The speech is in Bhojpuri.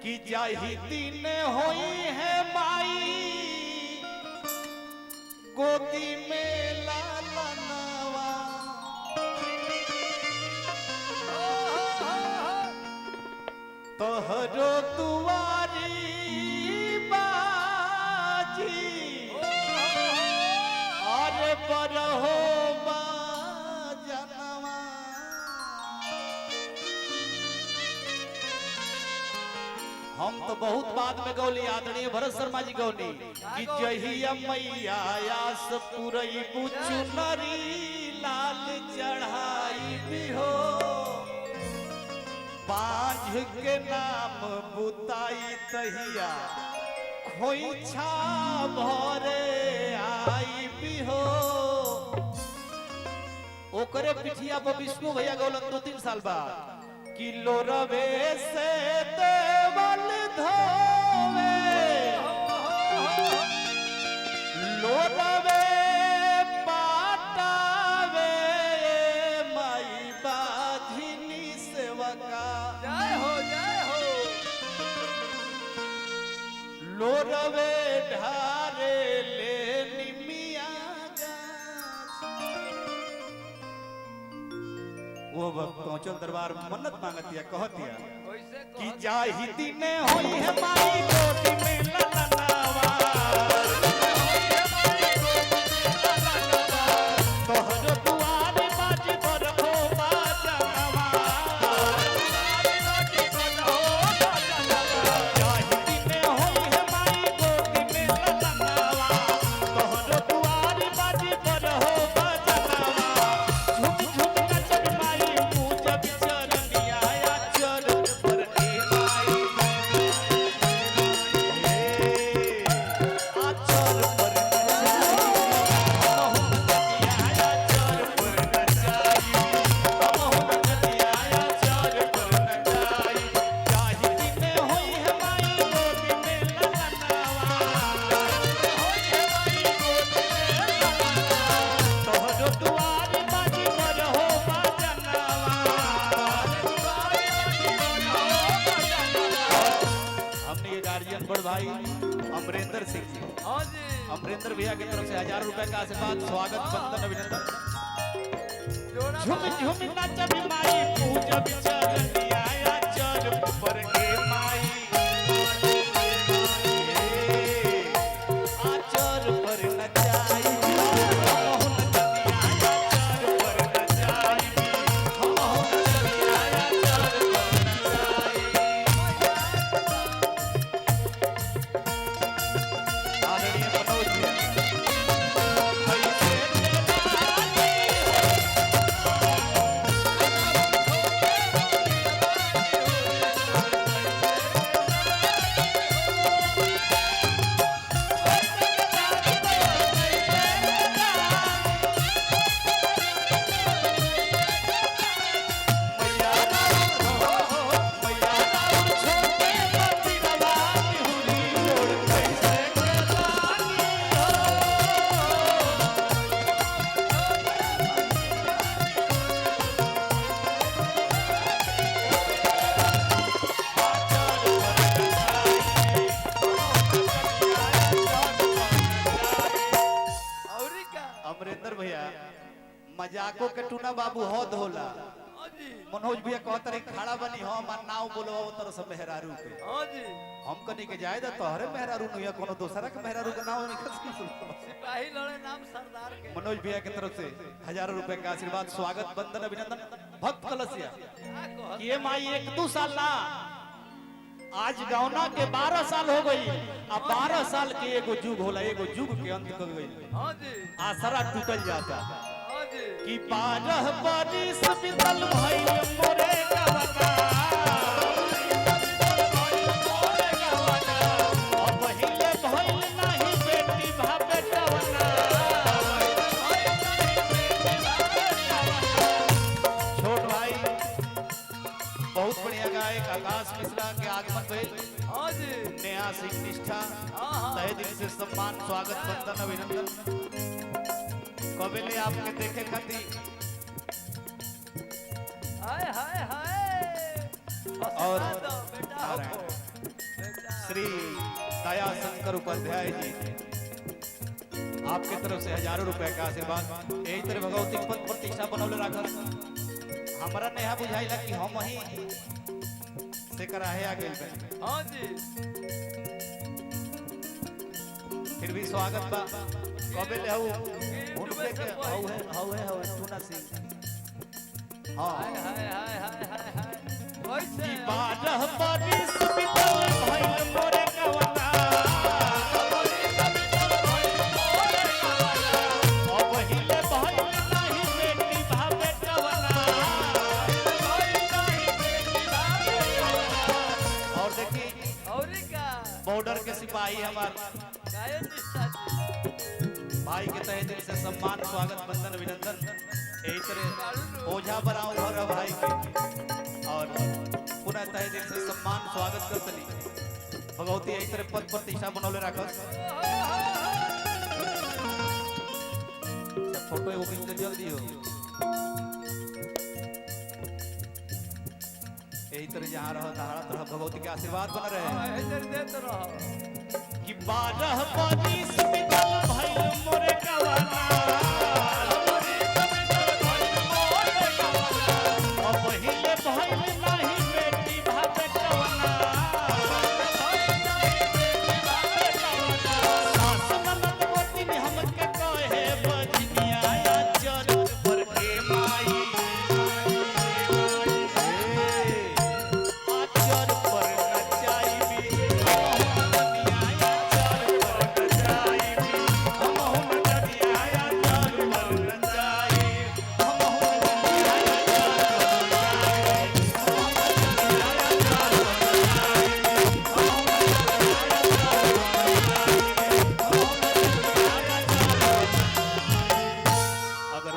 कि जाही दिन होई है माई गोदी में लालनवा तोहरो दुआरी बाजी अरे बरहो जनवा हम तो बहुत बाद में गौली आदरणीय भरत शर्मा जी गौली कि जहिया मैया आस पुरई बुचुनरी लाल चढ़ाई भी हो बांझ के नाम बुताई तहिया खोइछा भरे आई भी हो ओकरे पिठिया पर विष्णु भैया गौलन 2-3 साल बाद किलो रवे से देवल धोवे लो रवे पाटावे माई बाधिनी सेवका जय हो लो रवे ढारे ले निमिया वो पहुंचल दरबार मन्नत मांगतिया कहतिया कि जाहि दिने होई है माई गोदी में ललनावा तोहर दुआर बाजी बरखो बाजनवा जाहि दिने होई है माई गोदी में ललनावा तोहर दुआर बाजी बरहो बाजनवा झुम झुम नचन माई पूजब चरनिया चर पर ए माई आचर पर बड़ भाई अमरेंद्र सिंह जी अमरेंद्र भैया की तरफ से 1000 रुपए का आशीर्वाद स्वागत वंदन अभिनंदन झुम झुम नाचब माई पूजब चरनिया चर पर के माई आचर पर नचाई अमरेंद्र भैया मजाको के टूना बाबू हद होला मनोज भैया कहत रहे खड़ा बनी हम नाव बोलवा तरह से मेहरारू के हम कनी के जाय द तोहरे मेहरारू नहीं कोनो दूसरा के मेहरारू के नाव नहीं खस के सिपाही लड़े नाम सरदार के मनोज भैया की तरफ से 1000 रुपए का आशीर्वाद स्वागत वंदन अभिनंदन भक्त कलसिया ये माई 1-2 साल ना आज गौना के 12 साल हो गई अब 12 साल के एगो जुग होला एगो जुग के अंत कर गई आसरा टूटल जाता कि 12 बरिस बीतल भइल मोरे गवना अब पहिले भइल नाही बेटी भाबे कवना छोट भाई बहुत बढ़िया गायक आकाश मिश्रा के आगमन भइल नया सिंह निष्ठा तहे दिल से सम्मान स्वागत वंदन अभिनंदन कबेले आपके देखे खाती हाय हाय हाय और बेटा श्री दया शंकर उपाध्याय जी आपके तरफ से हजारों रुपए का आशीर्वाद यही तरह भगवती पद प्रतिष्ठा बनौले रखल हमारा नेहा बुझाइला कि हम ही से कराहे आ गेल बे हाँ जी फिर भी स्वागत बा कबे ले हऊ उनके के हऊ है टूना सिंह हां हाय हाय हाय हाय हाय हाय कैसे बारह बरिस बितल भइल मोरे कवना अब हिले भइल नाही बेटी भावे कवना और देखी और का बॉर्डर के सिपाही हमार गायन निष्ठा जी भाई के तहे दिल से सम्मान स्वागत वंदन अभिनंदन यही तरह ओझा बनाओ घर भाई के और पुनः तहे दिल से सम्मान स्वागत करतली भगवती यही तरह पद प्रतिष्ठा बनौले रखस फोटो एगो खींच ले जल्दी हो यही तरह जहाँ रह तहारा तरह भगवती के आशीर्वाद बन रहे इधर देत रहो कि 12 बरिस बितल भइल मोरे कवना